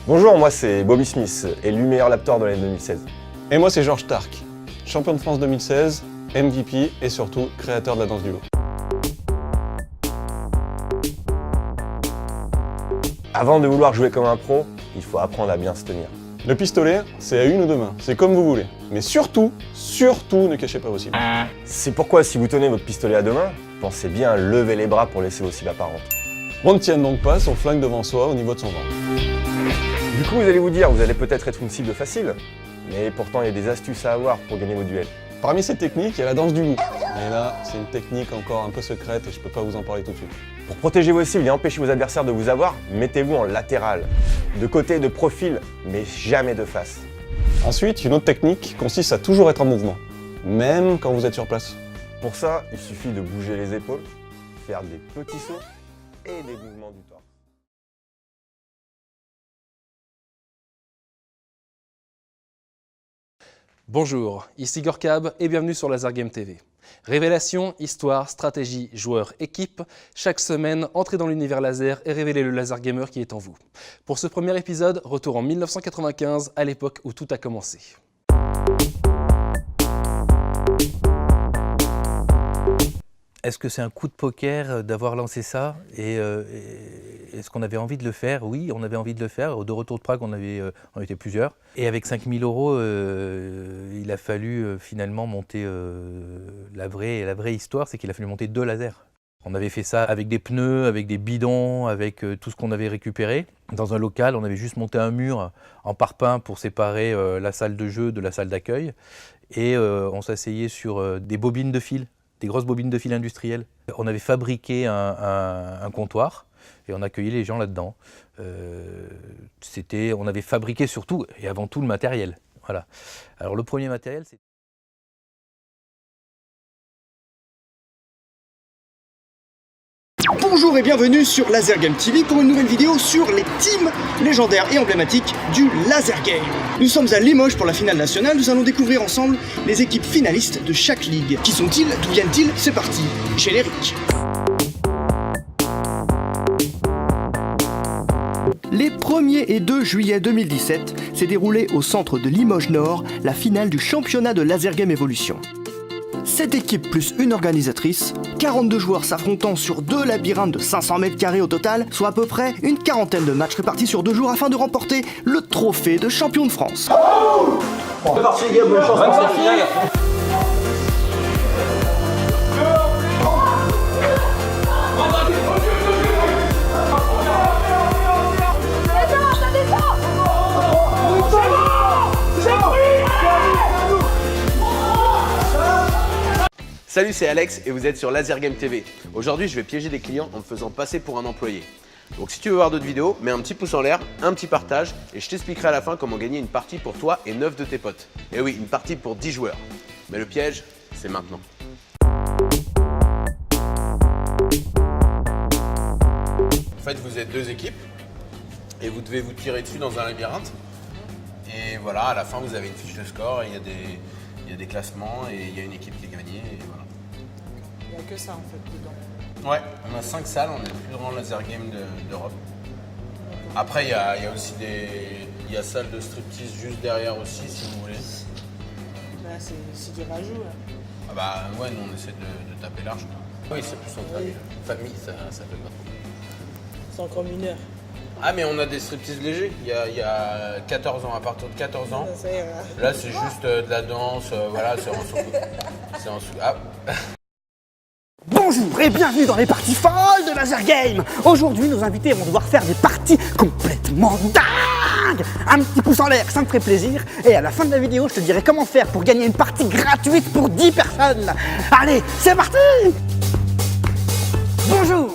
Bonjour, moi c'est Bobby Smith, élu meilleur laptor de l'année 2016. Et moi c'est Georges Stark, champion de France 2016, MVP et surtout créateur de la danse du loup. Avant de vouloir jouer comme un pro, il faut apprendre à bien se tenir. Le pistolet, c'est à une ou deux mains, c'est comme vous voulez. Mais surtout, ne cachez pas vos cibles. C'est pourquoi si vous tenez votre pistolet à deux mains, pensez bien à lever les bras pour laisser vos cibles apparentes. On ne tienne donc pas son flingue devant soi au niveau de son ventre. Du coup, vous allez vous dire, vous allez peut-être être une cible facile, mais pourtant il y a des astuces à avoir pour gagner vos duels. Parmi ces techniques, il y a la danse du loup. Mais là, c'est une technique encore un peu secrète et je peux pas vous en parler tout de suite. Pour protéger vos cibles et empêcher vos adversaires de vous avoir, mettez-vous en latéral, de côté, de profil, mais jamais de face. Ensuite, une autre technique consiste à toujours être en mouvement, même quand vous êtes sur place. Pour ça, il suffit de bouger les épaules, faire des petits sauts et des mouvements du torse. Bonjour, ici Gorkab et bienvenue sur Laser Game TV. Révélation, histoire, stratégie, joueurs, équipe, chaque semaine, entrez dans l'univers laser et révélez le laser gamer qui est en vous. Pour ce premier épisode, retour en 1995, à l'époque où tout a commencé. Est-ce que c'est un coup de poker d'avoir lancé ça et est-ce qu'on avait envie de le faire? Oui, on avait envie de le faire. De retour de Prague, on était plusieurs. Et avec 5 000 €, il a fallu finalement monter la vraie histoire, c'est qu'il a fallu monter 2 lasers. On avait fait ça avec des pneus, avec des bidons, avec tout ce qu'on avait récupéré. Dans un local, on avait juste monté un mur en parpaing pour séparer la salle de jeu de la salle d'accueil. Et on s'asseyait sur des bobines de fil. Des grosses bobines de fil industrielles. On avait fabriqué un comptoir et on accueillait les gens là-dedans. On avait fabriqué surtout et avant tout le matériel. Voilà. Alors le premier matériel, c'est... Bonjour et bienvenue sur Laser Game TV pour une nouvelle vidéo sur les teams légendaires et emblématiques du Laser Game. Nous sommes à Limoges pour la finale nationale, nous allons découvrir ensemble les équipes finalistes de chaque ligue. Qui sont-ils? D'où viennent-ils? C'est parti, générique. Les 1er et 2 juillet 2017 s'est déroulée au centre de Limoges Nord la finale du championnat de Laser Game Evolution. 7 équipes plus une organisatrice, 42 joueurs s'affrontant sur 2 labyrinthes de 500 mètres carrés au total, soit à peu près une quarantaine de matchs répartis sur 2 jours afin de remporter le trophée de champion de France. C'est parti les gars, bonne chance pour la finale. Salut, c'est Alex et vous êtes sur Laser Game TV. Aujourd'hui, je vais piéger des clients en me faisant passer pour un employé. Donc si tu veux voir d'autres vidéos, mets un petit pouce en l'air, un petit partage et je t'expliquerai à la fin comment gagner une partie pour toi et 9 de tes potes. Et oui, une partie pour 10 joueurs. Mais le piège, c'est maintenant. En fait, vous êtes 2 équipes et vous devez vous tirer dessus dans un labyrinthe. Et voilà, à la fin, vous avez une fiche de score et il y a des classements et il y a une équipe qui est gagnée et voilà. Il n'y a que ça en fait dedans. Ouais, on a 5 salles, on est le plus grand laser game d'Europe. Après, il y a aussi il y a salle de striptease juste derrière aussi si vous voulez. Là, c'est du rajout. Là. Ah bah ouais, nous on essaie de taper large. Oui, c'est plus entre amis. Famille, ça fait pas trop. C'est encore mineur. Ah mais on a des striptease légers, il y a 14 ans, à partir de 14 ans. Ça y est, là c'est juste de la danse, voilà, c'est en sous. Ah. Bonjour et bienvenue dans les parties folles de Laser Game. Aujourd'hui, nos invités vont devoir faire des parties complètement dingues. Un petit pouce en l'air, ça me ferait plaisir. Et à la fin de la vidéo, je te dirai comment faire pour gagner une partie gratuite pour 10 personnes. Allez, c'est parti. Bonjour.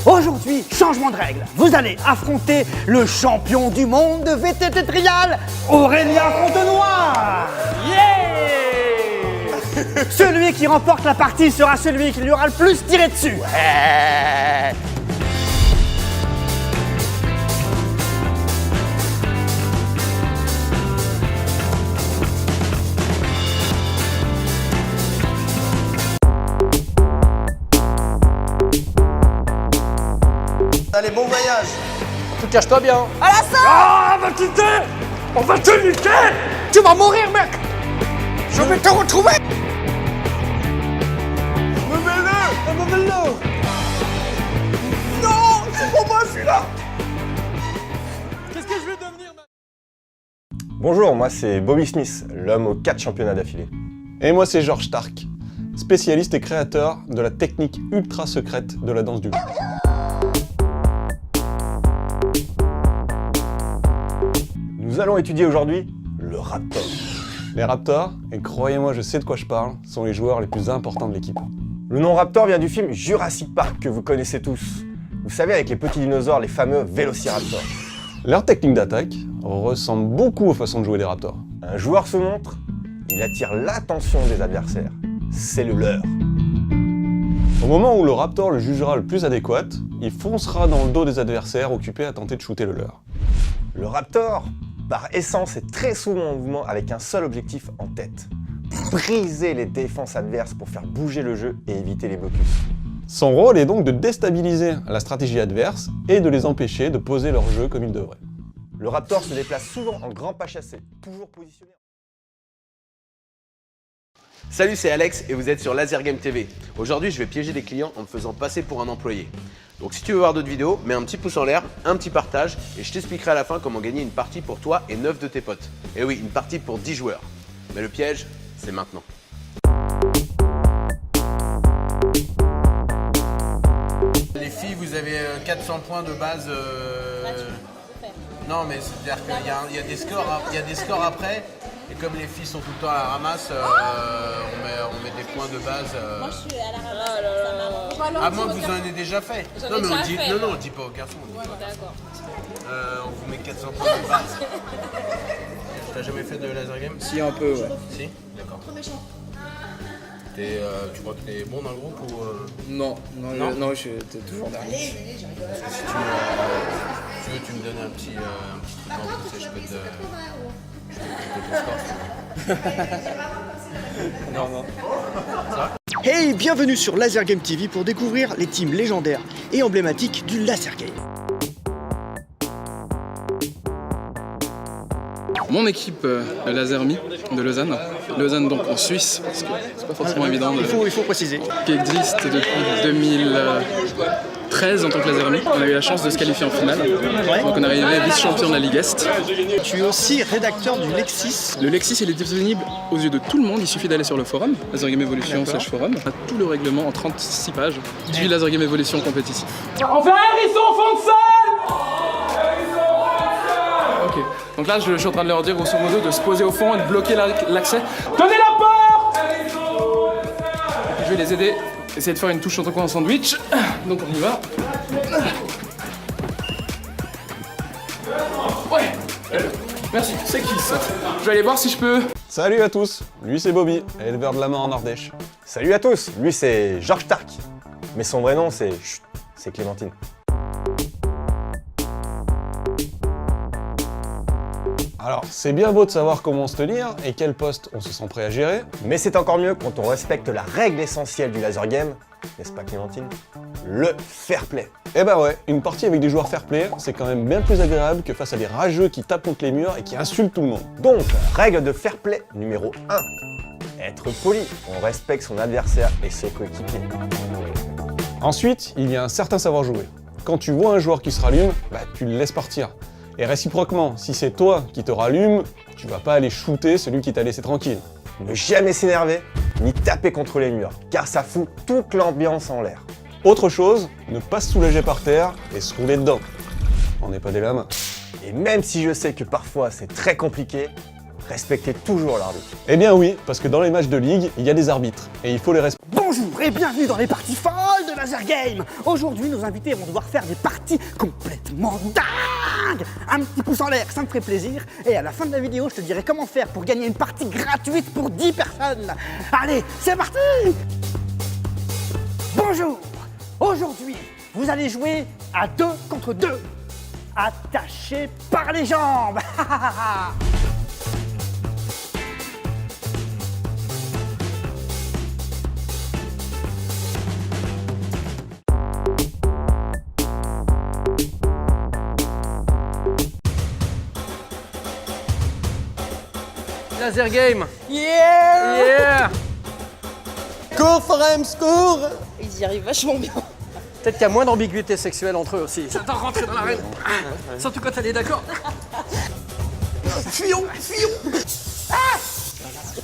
Aujourd'hui, changement de règle. Vous allez affronter le champion du monde de VTT Trial, Aurélien Fontenoy. Yeah. Celui qui remporte la partie sera celui qui lui aura le plus tiré dessus. Ouais. Allez, bon voyage. Cache-toi bien. Ah, quitter! On va te niquer! Tu vas mourir, mec! Je vais te retrouver! Non! C'est pour moi, celui-là! Qu'est-ce que je vais devenir, Bonjour, moi c'est Bobby Smith, l'homme aux 4 championnats d'affilée. Et moi c'est Georges Stark, spécialiste et créateur de la technique ultra secrète de la danse du loup. Nous allons étudier aujourd'hui le Raptor. Les Raptors, et croyez-moi je sais de quoi je parle, sont les joueurs les plus importants de l'équipe. Le nom Raptor vient du film Jurassic Park que vous connaissez tous. Vous savez, avec les petits dinosaures, les fameux Vélociraptors. Leur technique d'attaque ressemble beaucoup aux façons de jouer des Raptors. Un joueur se montre, il attire l'attention des adversaires. C'est le leur. Au moment où le Raptor le jugera le plus adéquat, il foncera dans le dos des adversaires occupés à tenter de shooter le leur. Le Raptor, par essence, est très souvent en mouvement avec un seul objectif en tête. Briser les défenses adverses pour faire bouger le jeu et éviter les blocus. Son rôle est donc de déstabiliser la stratégie adverse et de les empêcher de poser leur jeu comme ils devraient. Le Raptor se déplace souvent en grand pas chassé, toujours positionné. Salut, c'est Alex et vous êtes sur Laser Game TV. Aujourd'hui, je vais piéger des clients en me faisant passer pour un employé. Donc si tu veux voir d'autres vidéos, mets un petit pouce en l'air, un petit partage et je t'expliquerai à la fin comment gagner une partie pour toi et 9 de tes potes. Et oui, une partie pour 10 joueurs. Mais le piège, c'est maintenant. Les filles, vous avez 400 points de base. Non, mais c'est-à-dire qu'il y a des scores après. Et comme les filles sont tout le temps à la ramasse, on met des points de base. Moi, je suis à la ramasse. Ça m'arrange. À moins que vous en ayez déjà fait. Non, mais on dit pas aux garçons. D'accord. On vous met 400 points de base. T'as jamais fait de laser game? Si, un peu, ouais. Si? D'accord. Tu crois que t'es bon dans le groupe ou Non, j'étais toujours derrière. Si tu veux, tu me donnes un petit coup de pouce et je peux te ton score. Non. Hey, bienvenue sur Laser Game TV pour découvrir les teams légendaires et emblématiques du laser game. Mon équipe Lasermi de Lausanne. Lausanne donc en Suisse, parce que c'est pas forcément évident. Il faut préciser. Qui existe depuis 2013 en tant que Lasermi. On a eu la chance de se qualifier en finale. Ouais. Donc on est arrivé vice-champion de la Ligue Est. Tu es aussi rédacteur du Lexis. Le Lexis il est disponible aux yeux de tout le monde, il suffit d'aller sur le forum, Laser Game Evolution /forum. On a tout le règlement en 36 pages du Laser Game Evolution compétitif. On fait un hérisson au fond de salle! Ok, donc là je suis en train de leur dire grosso modo de se poser au fond et de bloquer l'accès. Tenez la porte! Je vais les aider, essayer de faire une touche en coin en sandwich. Donc on y va. Ouais, merci, c'est qui ça? Je vais aller voir si je peux. Salut à tous, lui c'est Bobby, éleveur de lamas en Ardèche. Salut à tous, lui c'est Georges Stark. Mais son vrai nom c'est Clémentine. Alors, c'est bien beau de savoir comment se tenir et quel poste on se sent prêt à gérer, Mais c'est encore mieux quand on respecte la règle essentielle du laser game, n'est-ce pas Clémentine? Le fair play. Eh bah ouais, une partie avec des joueurs fair play, c'est quand même bien plus agréable que face à des rageux qui tapent contre les murs et qui insultent tout le monde. Donc, règle de fair play numéro 1. Être poli, on respecte son adversaire et ses coéquipiers. Ensuite, il y a un certain savoir-jouer. Quand tu vois un joueur qui se rallume, bah tu le laisses partir. Et réciproquement, si c'est toi qui te rallume, tu vas pas aller shooter celui qui t'a laissé tranquille. Ne jamais s'énerver, ni taper contre les murs, car ça fout toute l'ambiance en l'air. Autre chose, ne pas se soulager par terre et se rouler dedans. On n'est pas des lamas. Et même si je sais que parfois c'est très compliqué, respectez toujours l'arbitre. Eh bien oui, parce que dans les matchs de ligue, il y a des arbitres, et il faut les respecter. Bonjour et bienvenue dans les parties folles de Laser Game. Aujourd'hui, nos invités vont devoir faire des parties complètement dingues. Un petit pouce en l'air, ça me ferait plaisir. Et à la fin de la vidéo, je te dirai comment faire pour gagner une partie gratuite pour 10 personnes. Allez, c'est parti! Bonjour. Aujourd'hui, vous allez jouer à 2 contre 2. Attachés par les jambes. Laser game. Yeah, Yeah. Cours, Forems, cours. Ils y arrivent vachement bien. Peut-être qu'il y a moins d'ambiguïté sexuelle entre eux aussi. J'adore rentrer dans l'arène. Surtout quand elle est d'accord. Fuyons, fuyons.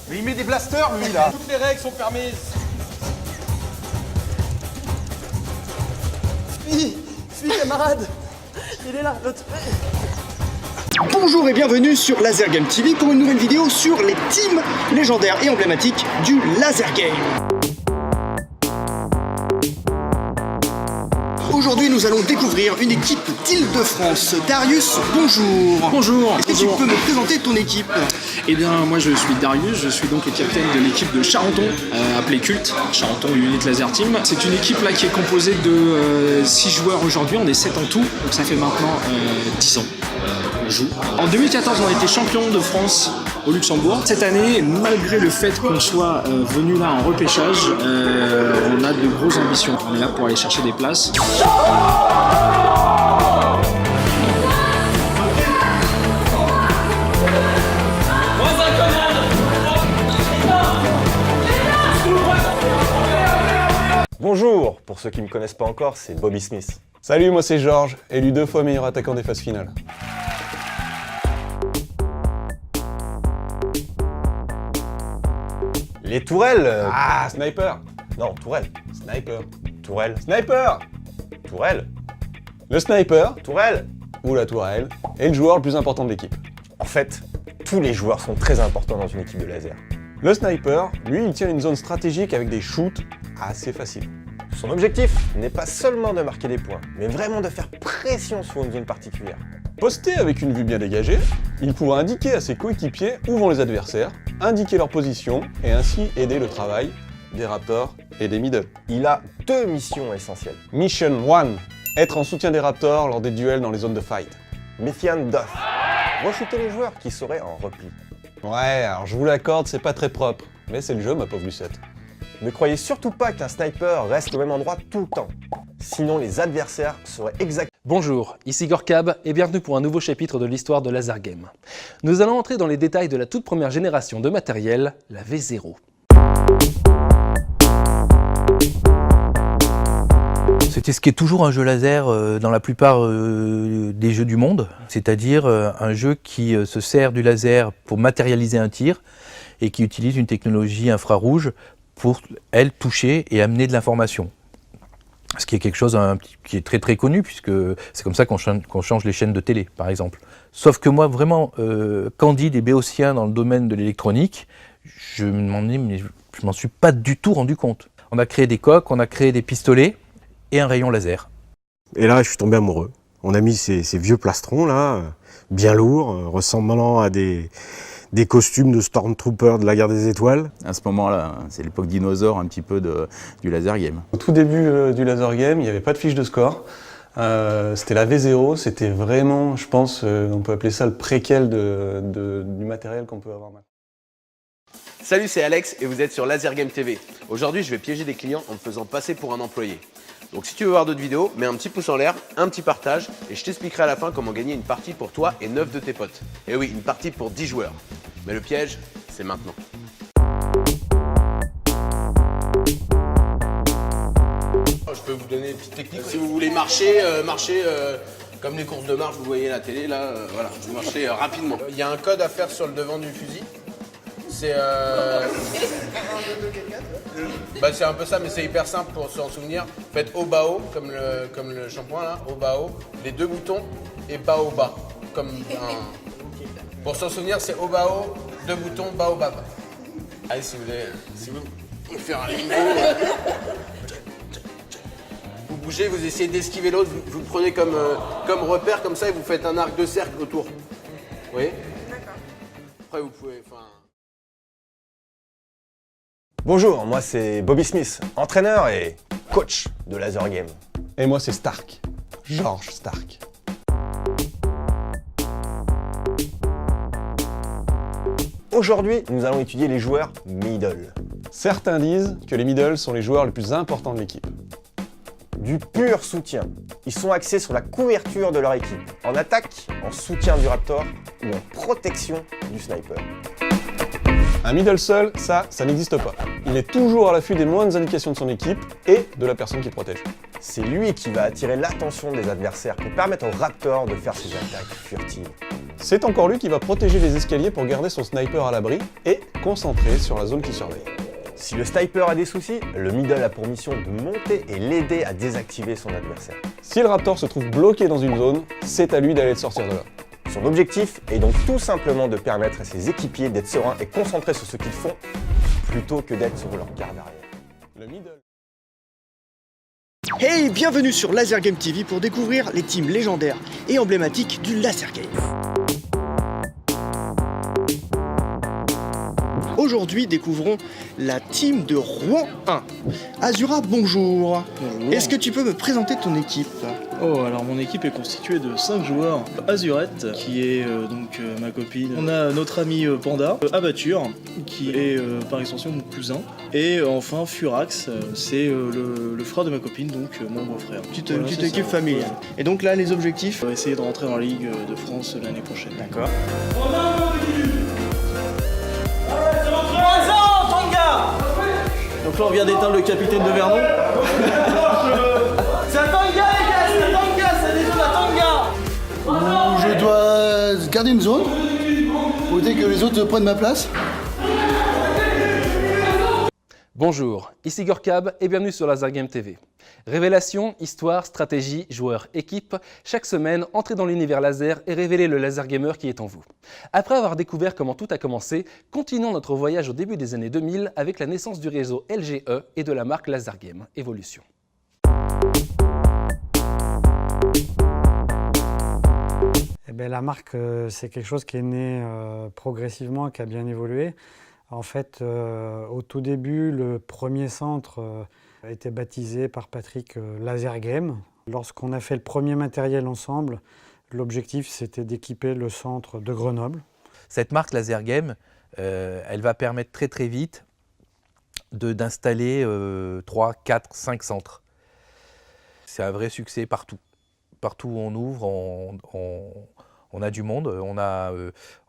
Mais il met des blasters, lui, là. Toutes les règles sont permises. Fuis, fuis, camarade. Il est là, l'autre. Bonjour et bienvenue sur Laser Game TV pour une nouvelle vidéo sur les teams légendaires et emblématiques du Laser Game. Aujourd'hui, nous allons découvrir une équipe d'Île-de-France. Darius, bonjour. Bonjour. Est-ce que tu peux me présenter ton équipe? Eh bien, moi je suis Darius, je suis donc le capitaine de l'équipe de Charenton, appelée Culte, Charenton Unit Laser Team. C'est une équipe là qui est composée de 6 joueurs aujourd'hui, on est 7 en tout, donc ça fait maintenant 10 ans qu'on joue. En 2014, on a été champion de France au Luxembourg. Cette année, malgré le fait qu'on soit venu là en repêchage, on a de grosses ambitions. On est là pour aller chercher des places. Bonjour, pour ceux qui ne me connaissent pas encore, c'est Bobby Smith. Salut, moi c'est Georges, élu 2 fois meilleur attaquant des phases finales. Les tourelles Ah, sniper. Non, tourelle. Sniper. Tourelle. Sniper. Tourelle. Le sniper, Tourelle. ou la tourelle, est le joueur le plus important de l'équipe. En fait, tous les joueurs sont très importants dans une équipe de laser. Le sniper, lui, il tient une zone stratégique avec des shoots assez faciles. Son objectif n'est pas seulement de marquer des points, mais vraiment de faire pression sur une zone particulière. Posté avec une vue bien dégagée, il pourra indiquer à ses coéquipiers où vont les adversaires, indiquer leur position et ainsi aider le travail des Raptors et des Middle. Il a 2 missions essentielles. Mission 1, être en soutien des Raptors lors des duels dans les zones de fight. Mission 2, re-shooter les joueurs qui seraient en repli. Ouais, alors je vous l'accorde, c'est pas très propre, mais c'est le jeu, ma pauvre Lucette. Ne croyez surtout pas qu'un sniper reste au même endroit tout le temps. Sinon, les adversaires seraient exactement... Bonjour, ici Gorkab et bienvenue pour un nouveau chapitre de l'histoire de Laser Game. Nous allons entrer dans les détails de la toute première génération de matériel, la V0. C'était ce qui est toujours un jeu laser dans la plupart des jeux du monde, c'est-à-dire un jeu qui se sert du laser pour matérialiser un tir et qui utilise une technologie infrarouge pour, elle, toucher et amener de l'information. Ce qui est quelque chose qui est très très connu, puisque c'est comme ça qu'on change les chaînes de télé, par exemple. Sauf que moi, vraiment, candide et béotien dans le domaine de l'électronique, je m'en suis pas du tout rendu compte. On a créé des coques, on a créé des pistolets et un rayon laser. Et là, je suis tombé amoureux. On a mis ces vieux plastrons là, bien lourds, ressemblant à des costumes de Stormtroopers de la guerre des étoiles. À ce moment-là, c'est l'époque dinosaure un petit peu du laser game. Au tout début du laser game, il n'y avait pas de fiche de score. C'était la V0, c'était vraiment, je pense, on peut appeler ça le préquel du matériel qu'on peut avoir maintenant. Salut, c'est Alex et vous êtes sur Laser Game TV. Aujourd'hui, je vais piéger des clients en me faisant passer pour un employé. Donc si tu veux voir d'autres vidéos, mets un petit pouce en l'air, un petit partage et je t'expliquerai à la fin comment gagner une partie pour toi et 9 de tes potes. Et oui, une partie pour 10 joueurs. Mais le piège, c'est maintenant. Je peux vous donner une petite technique. Si vous voulez marcher, comme les courses de marche, vous voyez la télé, là, voilà, vous marchez rapidement. Il y a un code à faire sur le devant du fusil. C'est c'est un peu ça, mais c'est hyper simple pour s'en souvenir. Faites haut bas haut, comme le shampoing là, haut bas haut, les 2 boutons et bas haut bas, comme un. Pour s'en souvenir, c'est haut bas haut, 2 boutons, bas haut bas. Allez, si vous voulez faire un limbo, vous bougez, vous essayez d'esquiver l'autre, vous le prenez comme repère, comme ça, et vous faites un arc de cercle autour. Vous voyez ? Après, vous pouvez. Bonjour, moi c'est Bobby Smith, entraîneur et coach de Laser Game. Et moi c'est Stark, Georges Stark. Aujourd'hui, nous allons étudier les joueurs middle. Certains disent que les middle sont les joueurs les plus importants de l'équipe. Du pur soutien. Ils sont axés sur la couverture de leur équipe, en attaque, en soutien du Raptor ou en protection du sniper. Un middle seul, ça n'existe pas. Il est toujours à l'affût des moindres indications de son équipe et de la personne qui le protège. C'est lui qui va attirer l'attention des adversaires pour permettre au Raptor de faire ses attaques furtives. C'est encore lui qui va protéger les escaliers pour garder son sniper à l'abri et concentré sur la zone qui surveille. Si le sniper a des soucis, le middle a pour mission de monter et l'aider à désactiver son adversaire. Si le Raptor se trouve bloqué dans une zone, c'est à lui d'aller le sortir de là. Son objectif est donc tout simplement de permettre à ses équipiers d'être sereins et concentrés sur ce qu'ils font, plutôt que d'être sur leur garde arrière. Le middle. Hey, bienvenue sur Laser Game TV pour découvrir les teams légendaires et emblématiques du Laser Game. Aujourd'hui, découvrons la team de Rouen 1. Azura, bonjour. Bonjour. Est-ce que tu peux me présenter ton équipe? Oh, alors mon équipe est constituée de 5 joueurs. Azurette, qui est ma copine. On a notre ami Panda, Abature, qui est par extension mon cousin. Et enfin Furax, c'est le frère de ma copine, donc mon beau-frère. Petite équipe familiale. Et donc là, les objectifs? On va essayer de rentrer en Ligue de France l'année prochaine. D'accord. Donc là on vient d'éteindre le capitaine de Vernon. C'est un tanga les gars, c'est un tanga, ça détruit la tanga. Je dois garder une zone pour éviter que les autres prennent ma place. Bonjour, ici Gorkab et bienvenue sur Laser Game TV. Révélation, histoire, stratégie, joueurs, équipe, chaque semaine, entrez dans l'univers laser et révélez le laser gamer qui est en vous. Après avoir découvert comment tout a commencé, continuons notre voyage au début des années 2000 avec la naissance du réseau LGE et de la marque Laser Game Evolution. La marque, c'est quelque chose qui est né progressivement, qui a bien évolué. En fait, au tout début, le premier centre a été baptisé par Patrick Laser Game. Lorsqu'on a fait le premier matériel ensemble, l'objectif c'était d'équiper le centre de Grenoble. Cette marque Laser Game, elle va permettre très très vite d'installer 3, 4, 5 centres. C'est un vrai succès partout. Partout où on ouvre, on a du monde, on a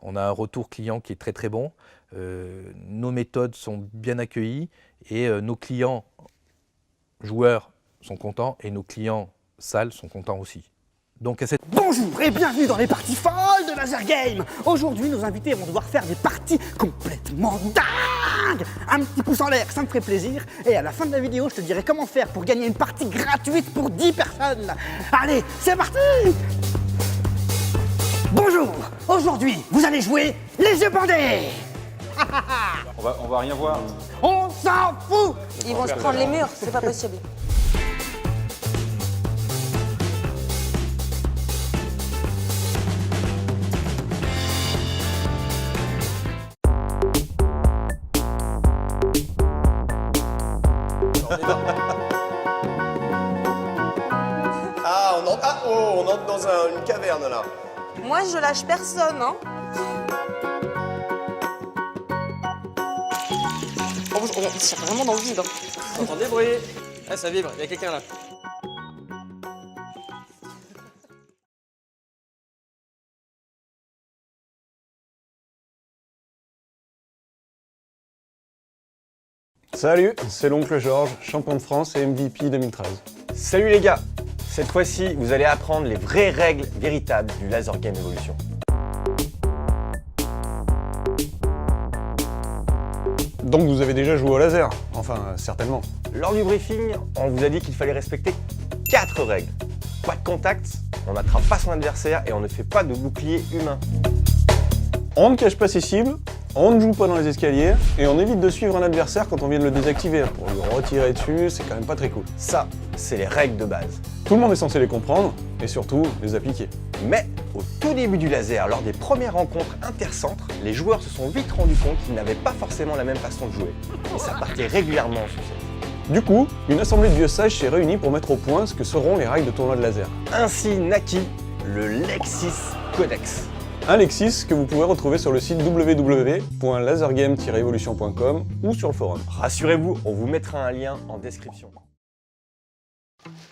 un retour client qui est très très bon. Nos méthodes sont bien accueillies et nos clients joueurs sont contents et nos clients salles sont contents aussi. Donc Bonjour et bienvenue dans les parties folles de Laser Game. Aujourd'hui, nos invités vont devoir faire des parties complètement dingues. Un petit pouce en l'air, ça me ferait plaisir. Et à la fin de la vidéo, je te dirai comment faire pour gagner une partie gratuite pour 10 personnes. Allez, c'est parti! Bonjour, aujourd'hui, vous allez jouer les yeux bandés. On va rien voir. On s'en fout. Ils vont se prendre les murs, c'est pas possible. On entre dans une caverne là. Moi, je lâche personne, hein. On tire vraiment dans le vide. J'entends des bruits. Ah, ça vibre, il y a quelqu'un là. Salut, c'est l'oncle Georges, champion de France et MVP 2013. Salut les gars. Cette fois-ci, vous allez apprendre les vraies règles véritables du Laser Game Evolution. Donc vous avez déjà joué au laser? Enfin, certainement. Lors du briefing, on vous a dit qu'il fallait respecter 4 règles. Pas de contact, on n'attrape pas son adversaire et on ne fait pas de bouclier humain. On ne cache pas ses cibles, on ne joue pas dans les escaliers et on évite de suivre un adversaire quand on vient de le désactiver. Pour lui retirer dessus, c'est quand même pas très cool. Ça, c'est les règles de base. Tout le monde est censé les comprendre et surtout les appliquer. Mais au tout début du laser, lors des premières rencontres intercentres, les joueurs se sont vite rendus compte qu'ils n'avaient pas forcément la même façon de jouer. Et ça partait régulièrement en sucette. Du coup, une assemblée de vieux sages s'est réunie pour mettre au point ce que seront les règles de tournoi de laser. Ainsi naquit le Lexis Codex. Un Lexis que vous pouvez retrouver sur le site www.lasergame-evolution.com ou sur le forum. Rassurez-vous, on vous mettra un lien en description.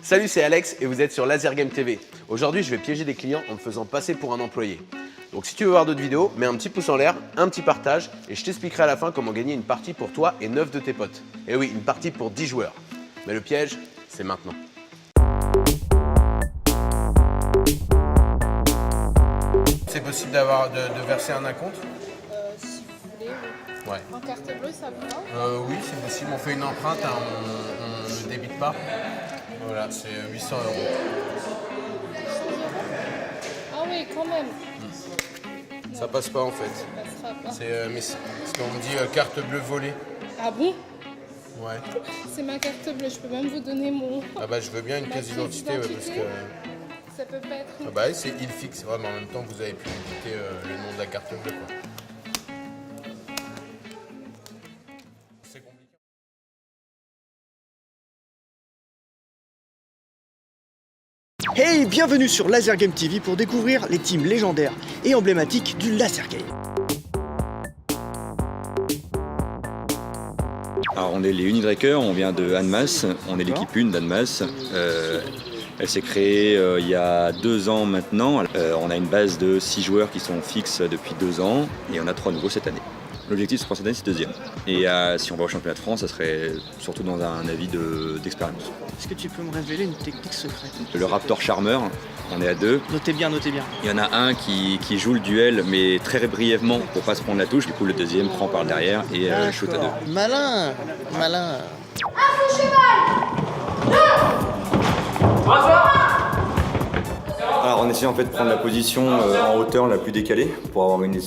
Salut, c'est Alex et vous êtes sur Laser Game TV. Aujourd'hui, je vais piéger des clients en me faisant passer pour un employé. Donc si tu veux voir d'autres vidéos, mets un petit pouce en l'air, un petit partage et je t'expliquerai à la fin comment gagner une partie pour toi et 9 de tes potes. Et oui, une partie pour 10 joueurs. Mais le piège, c'est maintenant. C'est possible de verser un acompte? Si vous voulez, oui. Ouais. En carte bleue, ça vous va? Oui, c'est possible. On fait une empreinte, hein, on ne débite pas. Voilà, c'est 800 €. Ah oui, quand même. Ça passe pas en fait. Ça passera pas. Mais parce qu'on me dit carte bleue volée. Ah bon? Ouais. C'est ma carte bleue, je peux même vous donner mon... Ah bah je veux bien une pièce d'identité, ouais, parce que... Ça peut pas être... Ah bah c'est il fixe, vraiment, en même temps vous avez pu écouter le nom de la carte bleue, quoi. C'est compliqué. Hey, bienvenue sur Laser Game TV pour découvrir les teams légendaires et emblématiques du Laser Game. Alors on est les Unidreaker, on vient de Annemasse, on est l'équipe 1 d'Annemasse. Elle s'est créée il y a 2 ans maintenant. On a une base de 6 joueurs qui sont fixes depuis 2 ans et on a 3 nouveaux cette année. L'objectif pour cette année c'est 2e. Et si on va au championnat de France, ça serait surtout dans un avis d'expérience. Est-ce que tu peux me révéler une technique secrète? Le Raptor Charmer, on est à 2. Notez bien, notez bien. Il y en a un qui joue le duel mais très brièvement pour pas se prendre la touche. Du coup le deuxième prend par le derrière et shoot à 2. Malin, malin. Alors on essaie en fait de prendre la position en hauteur la plus décalée pour avoir une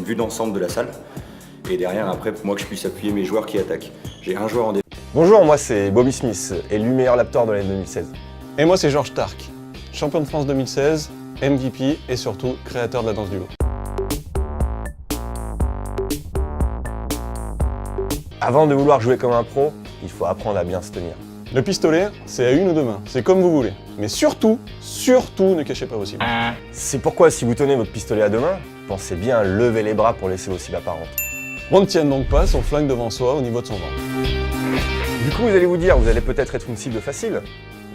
vue d'ensemble de la salle. Et derrière après pour moi que je puisse appuyer mes joueurs qui attaquent. J'ai un joueur en défense. Bonjour, moi c'est Bobby Smith, élu meilleur Laptor de l'année 2016. Et moi c'est Georges Tark, champion de France 2016, MVP et surtout créateur de la danse du loup. Avant de vouloir jouer comme un pro, il faut apprendre à bien se tenir. Le pistolet, c'est à 1 ou 2 mains, c'est comme vous voulez. Mais surtout, ne cachez pas vos cibles. C'est pourquoi si vous tenez votre pistolet à 2 mains, pensez bien à lever les bras pour laisser vos cibles apparentes. On ne tienne donc pas son flingue devant soi au niveau de son ventre. Du coup, vous allez vous dire, vous allez peut-être être une cible facile,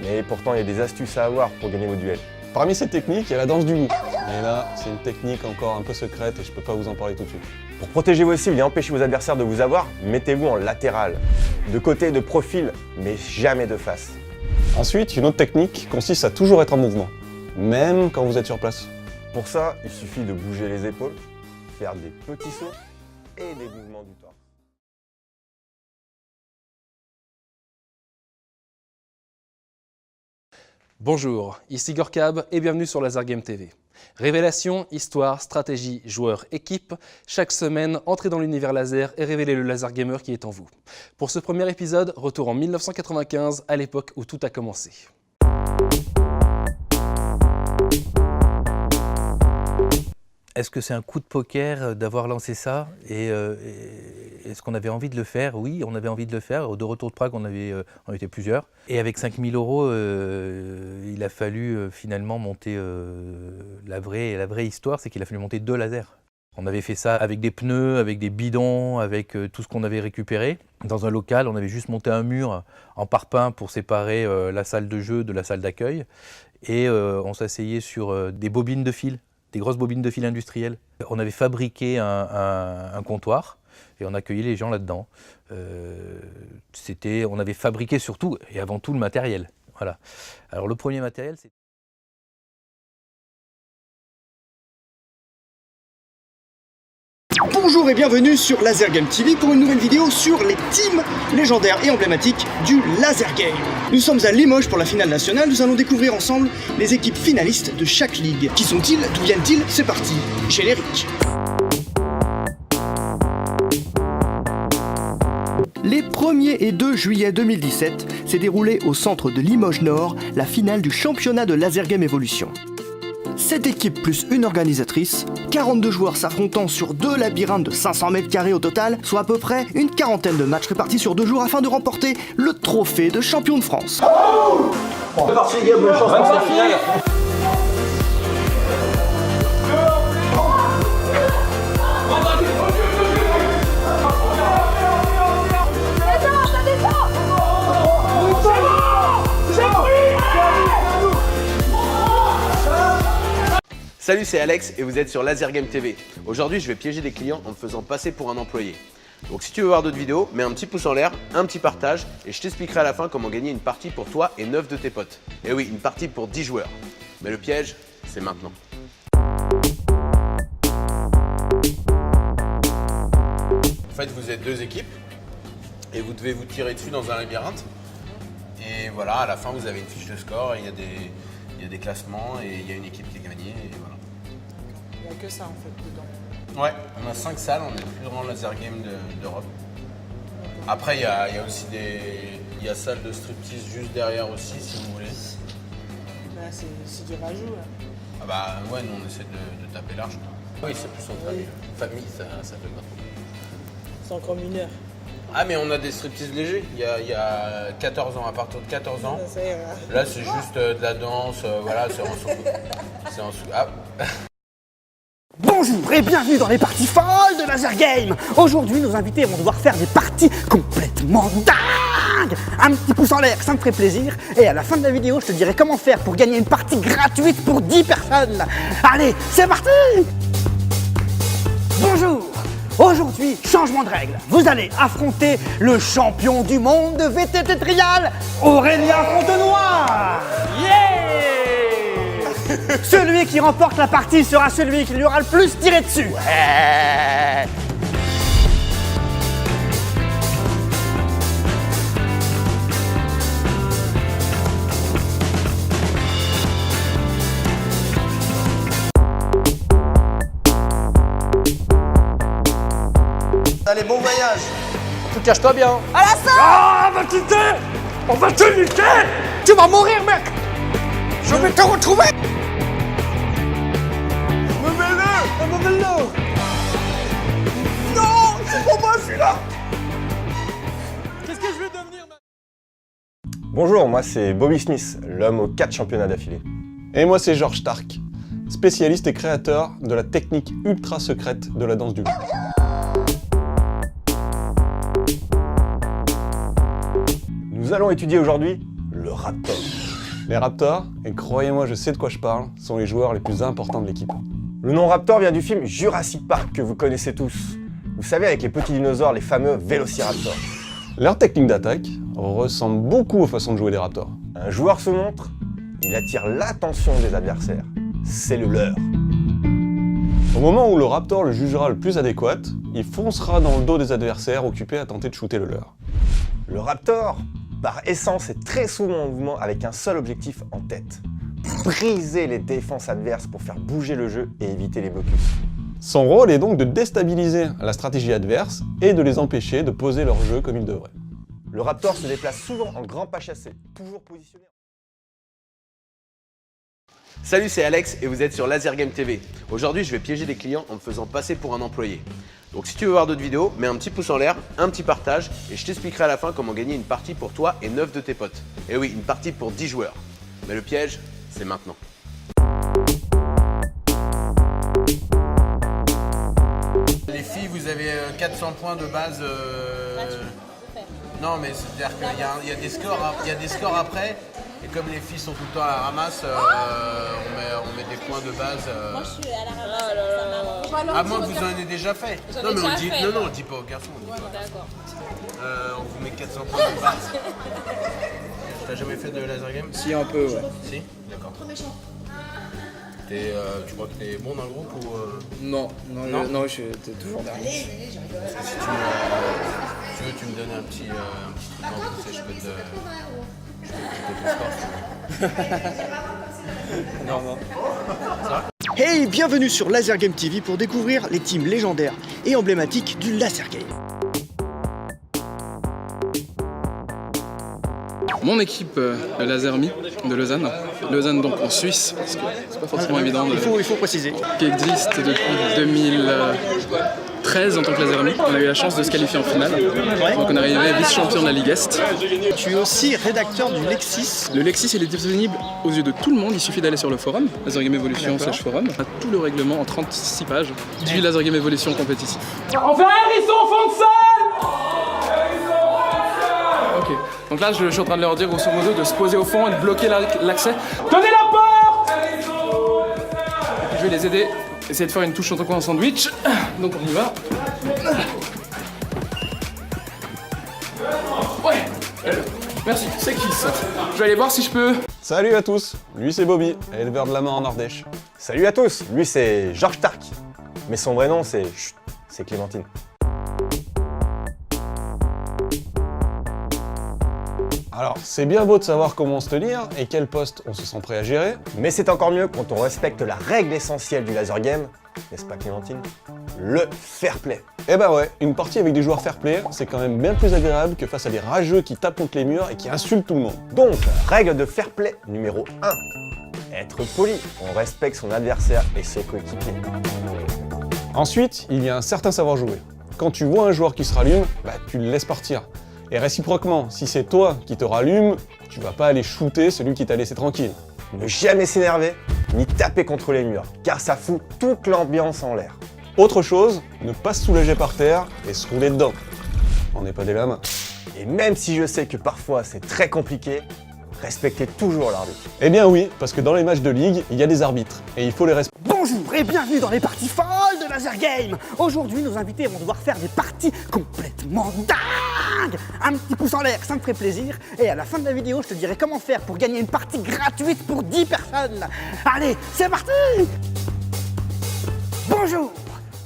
mais pourtant il y a des astuces à avoir pour gagner vos duels. Parmi ces techniques, il y a la danse du loup. Mais là, c'est une technique encore un peu secrète et je peux pas vous en parler tout de suite. Pour protéger vos cibles et empêcher vos adversaires de vous avoir, mettez-vous en latéral, de côté, de profil, mais jamais de face. Ensuite, une autre technique consiste à toujours être en mouvement, même quand vous êtes sur place. Pour ça, il suffit de bouger les épaules, faire des petits sauts et des mouvements du torse. Bonjour, ici Gorkab et bienvenue sur Laser Game TV. Révélation, histoire, stratégie, joueurs, équipe, chaque semaine, entrez dans l'univers laser et révélez le laser gamer qui est en vous. Pour ce premier épisode, retour en 1995, à l'époque où tout a commencé. Est-ce que c'est un coup de poker d'avoir lancé ça et est-ce qu'on avait envie de le faire? Oui, on avait envie de le faire. Au de retour de Prague, on était plusieurs. Et avec 5 000 €, il a fallu finalement monter la vraie histoire, c'est qu'il a fallu monter 2 lasers. On avait fait ça avec des pneus, avec des bidons, avec tout ce qu'on avait récupéré. Dans un local, on avait juste monté un mur en parpaing pour séparer la salle de jeu de la salle d'accueil. Et on s'asseyait sur des bobines de fil. Des grosses bobines de fil industrielles. On avait fabriqué un comptoir et on accueillait les gens là-dedans. On avait fabriqué surtout et avant tout le matériel. Voilà. Alors le premier matériel, c'est... Bonjour et bienvenue sur Laser Game TV pour une nouvelle vidéo sur les teams légendaires et emblématiques du Laser Game. Nous sommes à Limoges pour la finale nationale, nous allons découvrir ensemble les équipes finalistes de chaque ligue. Qui sont-ils? D'où viennent-ils? C'est parti, générique. Les 1er et 2 juillet 2017 s'est déroulée au centre de Limoges Nord la finale du championnat de Laser Game Evolution. 7 équipes plus une organisatrice, 42 joueurs s'affrontant sur 2 labyrinthes de 500 mètres carrés au total, soit à peu près une quarantaine de matchs répartis sur 2 jours afin de remporter le trophée de champion de France. C'est parti les gars, bonne chance pour cette finale. Salut, c'est Alex et vous êtes sur Laser Game TV. Aujourd'hui, je vais piéger des clients en me faisant passer pour un employé. Donc si tu veux voir d'autres vidéos, mets un petit pouce en l'air, un petit partage et je t'expliquerai à la fin comment gagner une partie pour toi et 9 de tes potes. Et oui, une partie pour 10 joueurs. Mais le piège, c'est maintenant. En fait, vous êtes deux équipes et vous devez vous tirer dessus dans un labyrinthe. Et voilà, à la fin, vous avez une fiche de score, il y a des classements et il y a une équipe qui est gagnée et voilà. Il n'y a que ça en fait dedans. Ouais, on a 5 salles, on est le plus grand laser game d'Europe. Après, il y a aussi il y a salle de striptease juste derrière aussi, si vous voulez. Bah, c'est dur à jouer. Ah bah ouais, nous on essaie de taper large. Oui, c'est plus entre amis. Famille, ça fait pas trop. C'est encore mineur. Ah mais on a des striptease légers, il y a 14 ans, à partir de 14 ans. Là c'est juste de la danse, voilà, c'est en sous. Ah. Bonjour et bienvenue dans les parties folles de Laser Game. Aujourd'hui, nos invités vont devoir faire des parties complètement dingues. Un petit pouce en l'air, ça me ferait plaisir. Et à la fin de la vidéo, je te dirai comment faire pour gagner une partie gratuite pour 10 personnes. Allez, c'est parti! Bonjour. Aujourd'hui, changement de règle. Vous allez affronter le champion du monde de VTT Trial, Aurélien Fontenoy. Celui qui remporte la partie sera celui qui lui aura le plus tiré dessus. Ouais. Allez, bon voyage. Tu caches-toi bien. À la salle. Ah, va quitter. On va te niquer. Tu vas mourir, mec. Je vais te retrouver. Non, c'est pour moi celui-là. Qu'est-ce que je vais devenir? Bonjour, moi c'est Bobby Smith, l'homme aux 4 championnats d'affilée. Et moi c'est George Stark, spécialiste et créateur de la technique ultra secrète de la danse du loup. Nous allons étudier aujourd'hui le Raptor. Les Raptors, et croyez-moi je sais de quoi je parle, sont les joueurs les plus importants de l'équipe. Le nom Raptor vient du film Jurassic Park que vous connaissez tous. Vous savez, avec les petits dinosaures, les fameux Vélociraptors. Leur technique d'attaque ressemble beaucoup aux façons de jouer des Raptors. Un joueur se montre, il attire l'attention des adversaires. C'est le leur. Au moment où le Raptor le jugera le plus adéquat, il foncera dans le dos des adversaires occupés à tenter de shooter le leur. Le Raptor, par essence, est très souvent en mouvement avec un seul objectif en tête. Briser les défenses adverses pour faire bouger le jeu et éviter les blocus. Son rôle est donc de déstabiliser la stratégie adverse et de les empêcher de poser leur jeu comme ils devraient. Le Raptor se déplace souvent en grand pas chassé, toujours positionné. Salut, c'est Alex et vous êtes sur Laser Game TV. Aujourd'hui, je vais piéger des clients en me faisant passer pour un employé. Donc si tu veux voir d'autres vidéos, mets un petit pouce en l'air, un petit partage et je t'expliquerai à la fin comment gagner une partie pour toi et 9 de tes potes. Et oui, une partie pour 10 joueurs. Mais le piège, c'est maintenant. Les filles, vous avez 400 points de base. Non, mais c'est-à-dire qu'il y a des scores après. Et comme les filles sont tout le temps à la ramasse, on met des points de base. Moi, je suis à la ramasse. À moins que vous en ayez déjà fait. Non, mais on le dit pas aux garçons. D'accord. On vous met 400 points de base. T'as jamais fait de laser game? Si, un peu, ouais. Si? D'accord. Tu crois que t'es bon dans le groupe ou Non, j'étais toujours dernier. Si tu veux, tu me donnes un petit truc en plus et je peux te ton score. Non. Hey, bienvenue sur Laser Game TV pour découvrir les teams légendaires et emblématiques du Laser Game. Mon équipe, Lasermi de Lausanne. Lausanne donc en Suisse, parce que c'est pas forcément évident. Il faut préciser. Qui existe depuis 2013 en tant que Lasermi. On a eu la chance de se qualifier en finale. Donc on est arrivé vice-champion de la Ligue Est. Tu es aussi rédacteur du Lexis. Le Lexis, il est disponible aux yeux de tout le monde. Il suffit d'aller sur le forum, Laser Game Evolution /forum. On a tout le règlement en 36 pages du Laser Game Evolution compétitif. On fait un hérisson au fond de salle. Ok, donc là je suis en train de leur dire grosso modo de se poser au fond et de bloquer l'accès. Tenez la porte. Et puis vais les aider. Essayer de faire une touche en en sandwich. Donc on y va. Ouais. Merci, c'est qui ça? Je vais aller voir si je peux. Salut à tous, lui c'est Bobby, éleveur de lamas en Ardèche. Salut à tous, lui c'est Georges Stark. Mais son vrai nom c'est... Chut, c'est Clémentine. Alors, c'est bien beau de savoir comment se tenir et quel poste on se sent prêt à gérer. Mais c'est encore mieux quand on respecte la règle essentielle du laser game, n'est-ce pas Clémentine? Le fair play. Eh bah ouais, une partie avec des joueurs fair play, c'est quand même bien plus agréable que face à des rageux qui tapent contre les murs et qui insultent tout le monde. Donc, règle de fair play numéro 1. Être poli, on respecte son adversaire et ses coéquipiers. Ensuite, il y a un certain savoir jouer. Quand tu vois un joueur qui se rallume, bah tu le laisses partir. Et réciproquement, si c'est toi qui te rallume, tu vas pas aller shooter celui qui t'a laissé tranquille. Ne jamais s'énerver, ni taper contre les murs, car ça fout toute l'ambiance en l'air. Autre chose, ne pas se soulager par terre et se rouler dedans. On n'est pas des lamas. Et même si je sais que parfois c'est très compliqué, respectez toujours l'arbitre. Eh bien oui, parce que dans les matchs de ligue, il y a des arbitres, et il faut les respecter. Bonjour et bienvenue dans les parties folles de Laser Game. Aujourd'hui, nos invités vont devoir faire des parties complètement dingues. Un petit pouce en l'air, ça me ferait plaisir. Et à la fin de la vidéo, je te dirai comment faire pour gagner une partie gratuite pour 10 personnes. Allez, c'est parti! Bonjour.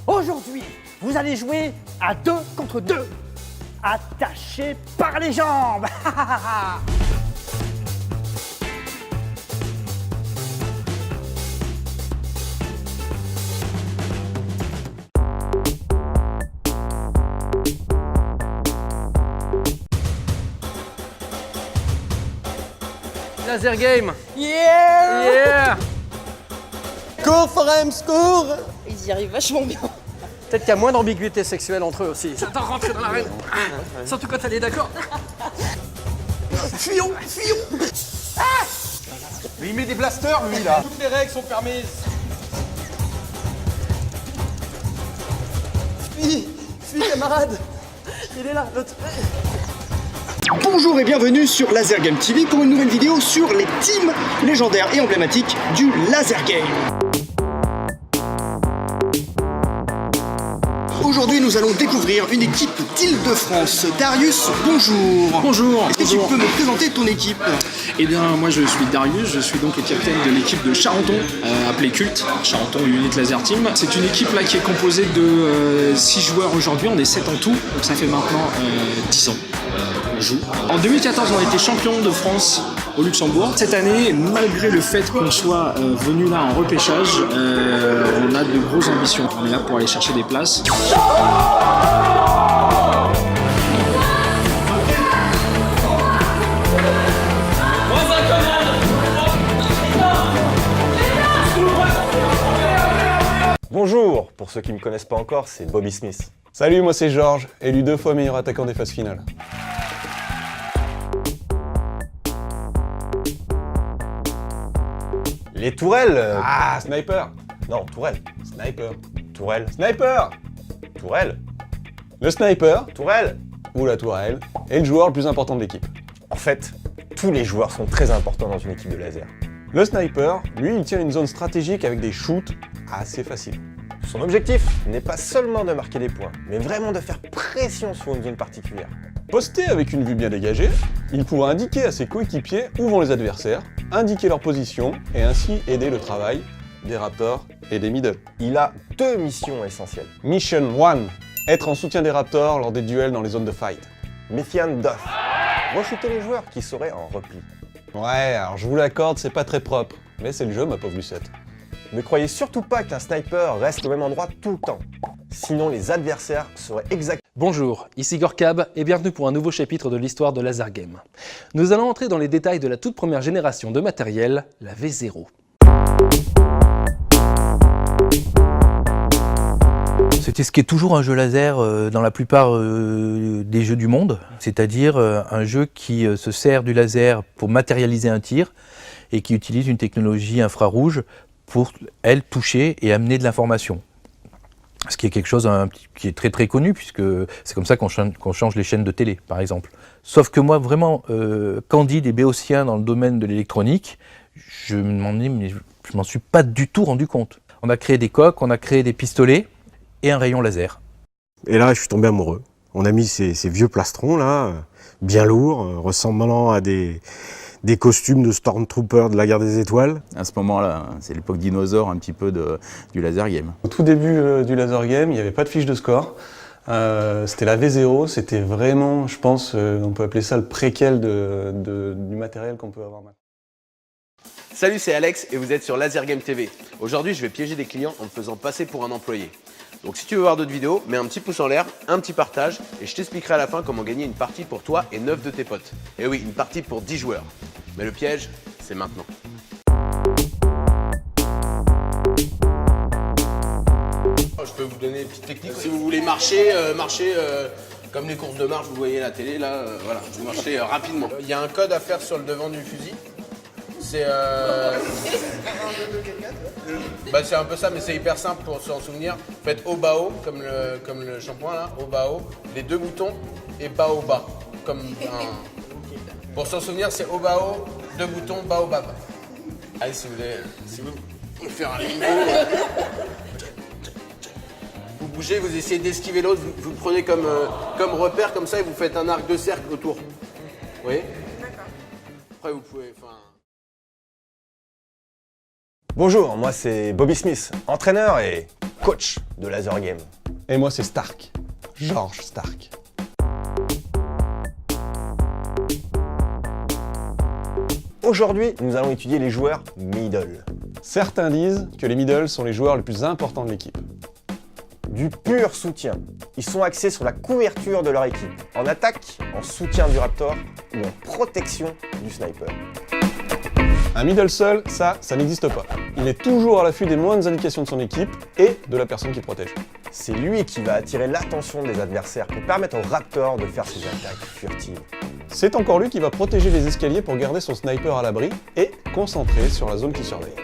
Aujourd'hui, vous allez jouer à 2 contre 2. Attachés par les jambes. Laser Game. Yeah! Yeah! Cours, Forems, cours! Ils y arrivent vachement bien. Peut-être qu'il y a moins d'ambiguïté sexuelle entre eux aussi. J'adore rentrer dans l'arène. Surtout quand elle est d'accord. Fuyons, fuyons! Ah! Mais il met des blasters, lui, là. Toutes les règles sont permises. Fuis, fuis, camarade. Il est là, l'autre. Bonjour et bienvenue sur Laser Game TV pour une nouvelle vidéo sur les teams légendaires et emblématiques du Laser Game. Aujourd'hui, nous allons découvrir une équipe d'Île-de-France. Darius, bonjour. Bonjour. Est-ce que tu peux me présenter ton équipe? Eh bien, moi je suis Darius, je suis donc le capitaine de l'équipe de Charenton, appelée Culte, Charenton Unit Laser Team. C'est une équipe là qui est composée de 6 joueurs aujourd'hui, on est 7 en tout, donc ça fait maintenant 10 ans qu'on joue. En 2014, on a été champion de France au Luxembourg. Cette année, malgré le fait qu'on soit venu là en repêchage, on a de grosses ambitions. On est là pour aller chercher des places. Bonjour, pour ceux qui ne me connaissent pas encore, c'est Bobby Smith. Salut, moi c'est Georges, élu 2 fois meilleur attaquant des phases finales. Les tourelles Ah, sniper. Non, tourelle. Sniper. Tourelle. Sniper. Tourelle. Le sniper, Tourelle. ou la tourelle, est le joueur le plus important de l'équipe. En fait, tous les joueurs sont très importants dans une équipe de laser. Le sniper, lui, il tient une zone stratégique avec des shoots assez faciles. Son objectif n'est pas seulement de marquer des points, mais vraiment de faire pression sur une zone particulière. Posté avec une vue bien dégagée, il pourra indiquer à ses coéquipiers où vont les adversaires, indiquer leur position et ainsi aider le travail des Raptors et des Middle. Il a 2 missions essentielles. Mission 1, être en soutien des Raptors lors des duels dans les zones de fight. Mission 2, re-shooter les joueurs qui seraient en repli. Ouais, alors je vous l'accorde, c'est pas très propre, mais c'est le jeu, ma pauvre Lucette. Ne croyez surtout pas qu'un sniper reste au même endroit tout le temps. Sinon, les adversaires seraient exactement... Bonjour, ici Gorkab et bienvenue pour un nouveau chapitre de l'histoire de Laser Game. Nous allons entrer dans les détails de la toute première génération de matériel, la V0. C'était ce qui est toujours un jeu laser dans la plupart des jeux du monde, c'est-à-dire un jeu qui se sert du laser pour matérialiser un tir et qui utilise une technologie infrarouge pour, elle, toucher et amener de l'information. Ce qui est quelque chose qui est très très connu, puisque c'est comme ça qu'on change les chaînes de télé, par exemple. Sauf que moi, vraiment, candide et béotien dans le domaine de l'électronique, je m'en suis pas du tout rendu compte. On a créé des coques, on a créé des pistolets et un rayon laser. Et là, je suis tombé amoureux. On a mis ces vieux plastrons là, bien lourds, ressemblant à des costumes de Stormtroopers de la guerre des étoiles. À ce moment-là, c'est l'époque dinosaure un petit peu du laser game. Au tout début du laser game, il n'y avait pas de fiche de score. C'était la V0, c'était vraiment, je pense, on peut appeler ça le préquel du matériel qu'on peut avoir maintenant. Salut, c'est Alex et vous êtes sur Laser Game TV. Aujourd'hui, je vais piéger des clients en me faisant passer pour un employé. Donc si tu veux voir d'autres vidéos, mets un petit pouce en l'air, un petit partage et je t'expliquerai à la fin comment gagner une partie pour toi et 9 de tes potes. Et oui, une partie pour 10 joueurs. Mais le piège, c'est maintenant. Je peux vous donner une petite technique. Si vous voulez marcher, comme les courses de marche, vous voyez la télé, là, voilà, vous marchez rapidement. Il y a un code à faire sur le devant du fusil. C'est c'est un peu ça, mais c'est hyper simple pour s'en souvenir. Faites haut bas haut, comme le shampoing là, haut bas haut, les deux boutons et bas haut bas. Pour s'en souvenir, c'est haut bas haut, deux boutons, bas haut bas bas. Allez, si vous voulez faire un lingo, vous bougez, vous essayez d'esquiver l'autre, vous prenez comme repère comme ça et vous faites un arc de cercle autour. Vous voyez ? Après vous pouvez. Bonjour, moi c'est Bobby Smith, entraîneur et coach de Laser Game. Et moi c'est Stark, George Stark. Aujourd'hui, nous allons étudier les joueurs middle. Certains disent que les middle sont les joueurs les plus importants de l'équipe. Du pur soutien. Ils sont axés sur la couverture de leur équipe, en attaque, en soutien du Raptor ou en protection du sniper. Un middle seul, ça n'existe pas. Il est toujours à l'affût des moindres indications de son équipe et de la personne qui protège. C'est lui qui va attirer l'attention des adversaires pour permettre au Raptor de faire ses attaques furtives. C'est encore lui qui va protéger les escaliers pour garder son sniper à l'abri et concentré sur la zone qu'il surveille.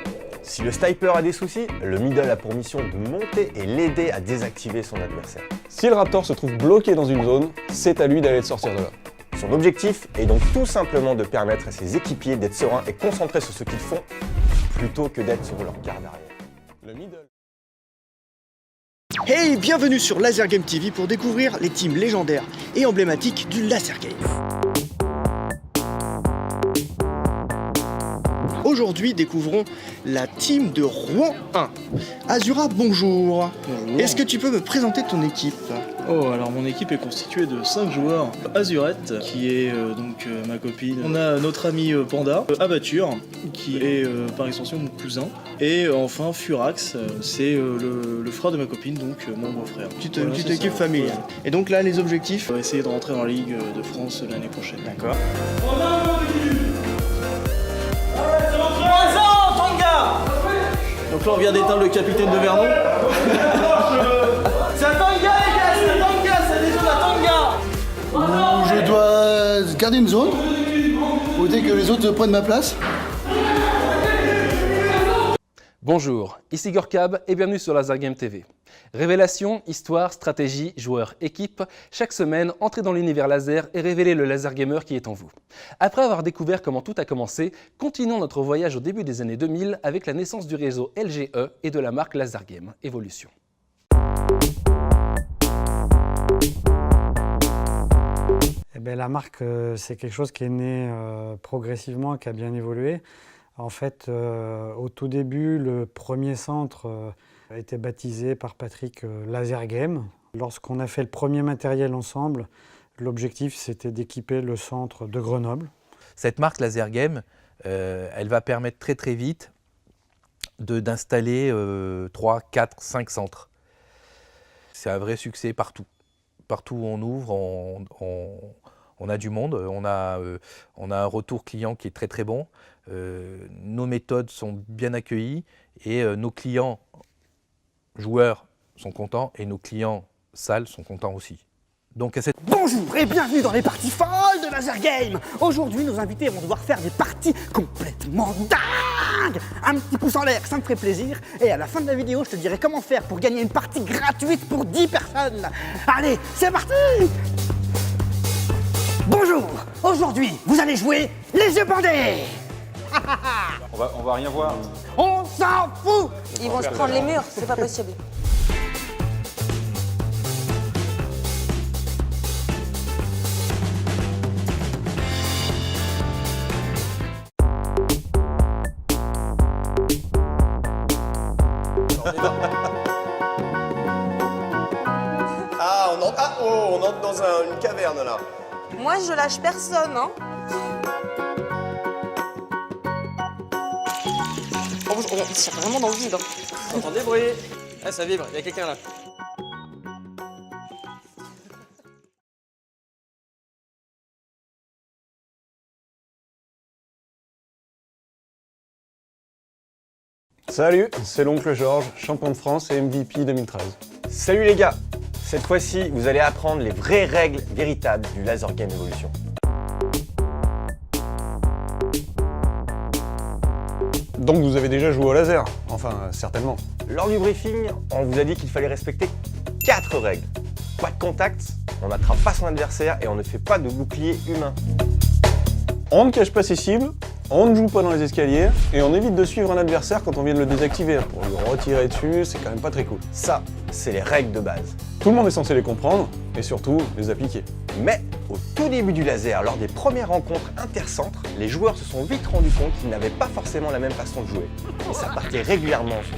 Si le sniper a des soucis, le middle a pour mission de monter et l'aider à désactiver son adversaire. Si le Raptor se trouve bloqué dans une zone, c'est à lui d'aller le sortir de là. Son objectif est donc tout simplement de permettre à ses équipiers d'être sereins et concentrés sur ce qu'ils font, plutôt que d'être sur leur garde arrière. Le middle. Hey, bienvenue sur Laser Game TV pour découvrir les teams légendaires et emblématiques du Laser Game. Aujourd'hui, découvrons la team de Rouen 1. Azura, bonjour. Bonjour. Est-ce que tu peux me présenter ton équipe ? Oh, alors mon équipe est constituée de 5 joueurs. Azurette, qui est ma copine. On a notre ami Panda, Abature, qui est par extension mon cousin. Et enfin Furax, c'est le frère de ma copine, donc mon beau-frère. Une petite équipe familiale. Et donc là, les objectifs ? On va essayer de rentrer en Ligue de France l'année prochaine. D'accord. Donc là on vient d'éteindre le capitaine de Vernon. C'est un tanga les gars, c'est un tanga, c'est des zones à tanga. Je dois garder une zone pour éviter que les autres prennent ma place. Bonjour, ici Gorkab et bienvenue sur Laser Game TV. Révélation, histoire, stratégie, joueurs, équipe, chaque semaine, entrez dans l'univers laser et révélez le laser gamer qui est en vous. Après avoir découvert comment tout a commencé, continuons notre voyage au début des années 2000 avec la naissance du réseau LGE et de la marque Laser Game Evolution. La marque, c'est quelque chose qui est né progressivement, qui a bien évolué. En fait, au tout début, le premier centre a été baptisé par Patrick Laser Game. Lorsqu'on a fait le premier matériel ensemble, l'objectif c'était d'équiper le centre de Grenoble. Cette marque Laser Game, elle va permettre très très vite d'installer 3, 4, 5 centres. C'est un vrai succès partout. Partout où on ouvre, on a du monde, on a un retour client qui est très très bon. Nos méthodes sont bien accueillies et nos clients joueurs sont contents et nos clients salles sont contents aussi. Donc Bonjour et bienvenue dans les parties folles de Laser Game. Aujourd'hui, nos invités vont devoir faire des parties complètement dingues. Un petit pouce en l'air, ça me ferait plaisir. Et à la fin de la vidéo, je te dirai comment faire pour gagner une partie gratuite pour 10 personnes. Allez, c'est parti! Bonjour, aujourd'hui, vous allez jouer les yeux bandés. On va rien voir. On s'en fout. Ils vont se prendre les murs, c'est pas possible. On entre dans une caverne là. Moi, je lâche personne, hein. Oh, on tire vraiment dans le vide. Vous entendez le bruit? Ah, ça vibre, il y a quelqu'un là. Salut, c'est l'oncle Georges, champion de France et MVP 2013. Salut les gars. Cette fois-ci, vous allez apprendre les vraies règles véritables du Laser Game Evolution. Donc vous avez déjà joué au laser? Enfin, certainement. Lors du briefing, on vous a dit qu'il fallait respecter 4 règles. Pas de contact, on n'attrape pas son adversaire et on ne fait pas de bouclier humain. On ne cache pas ses cibles, on ne joue pas dans les escaliers et on évite de suivre un adversaire quand on vient de le désactiver. Pour lui retirer dessus, c'est quand même pas très cool. Ça, c'est les règles de base. Tout le monde est censé les comprendre et surtout les appliquer. Mais au tout début du laser, lors des premières rencontres intercentres, les joueurs se sont vite rendus compte qu'ils n'avaient pas forcément la même façon de jouer. Et ça partait régulièrement en sucette.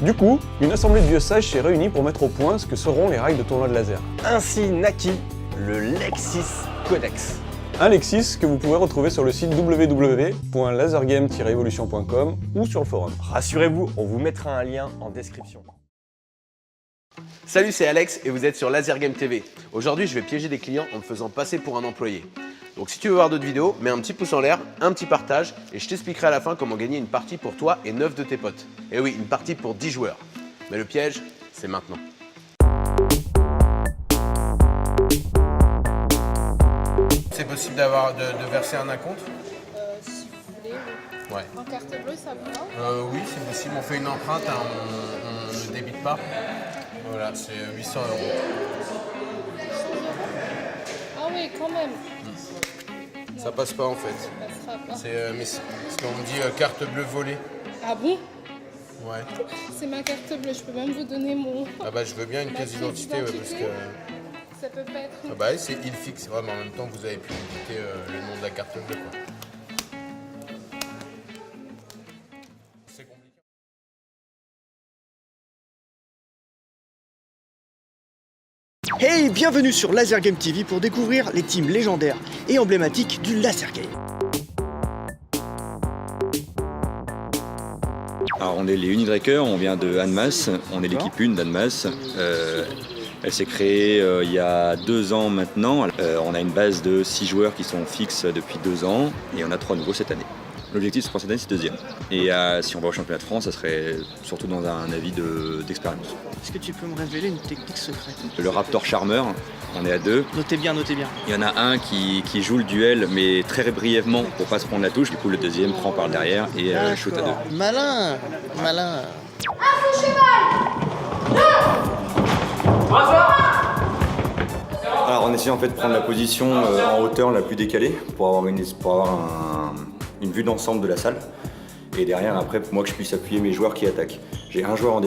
Du coup, une assemblée de vieux sages s'est réunie pour mettre au point ce que seront les règles de tournoi de laser. Ainsi naquit le Lexis Codex. Un Lexis que vous pouvez retrouver sur le site www.lasergame-evolution.com ou sur le forum. Rassurez-vous, on vous mettra un lien en description. Salut, c'est Alex et vous êtes sur Laser Game TV. Aujourd'hui, je vais piéger des clients en me faisant passer pour un employé. Donc si tu veux voir d'autres vidéos, mets un petit pouce en l'air, un petit partage et je t'expliquerai à la fin comment gagner une partie pour toi et 9 de tes potes. Et oui, une partie pour 10 joueurs. Mais le piège, c'est maintenant. C'est possible de verser un acompte? Si vous voulez, oui. Ouais. En carte bleue, ça vous va? Oui, c'est possible. On fait une empreinte, hein, on ne débite pas. Voilà, c'est 800 €. Ah oui, quand même. Ça passe pas en fait. Ça passera pas. C'est parce qu'on me dit carte bleue volée. Ah bon? Ouais. C'est ma carte bleue, je peux même vous donner mon... Ah bah je veux bien une pièce d'identité, ouais, parce que... Ça peut pas être... Ah bah c'est il fixe, ouais, mais en même temps vous avez pu indiquer le nom de la carte bleue quoi. C'est compliqué. Hey, bienvenue sur Laser Game TV pour découvrir les teams légendaires et emblématiques du Laser Game. Alors on est les Unidrekkers, on vient de Annemasse, on est l'équipe 1 d'Annemasse. Elle s'est créée il y a 2 ans maintenant. On a une base de 6 joueurs qui sont fixes depuis 2 ans et on a 3 nouveaux cette année. L'objectif pour cette année c'est 2e. Et si on va au championnat de France, ça serait surtout dans un avis d'expérience. Est-ce que tu peux me révéler une technique secrète? Le Raptor Charmer, on est à 2. Notez bien, notez bien. Il y en a un qui joue le duel mais très brièvement pour pas se prendre la touche. Du coup le deuxième prend par derrière et shoot à 2. Malin, malin. Alors on essaie en fait de prendre la position en hauteur la plus décalée pour avoir une vue d'ensemble de la salle. Et derrière après pour moi que je puisse appuyer mes joueurs qui attaquent. J'ai un joueur en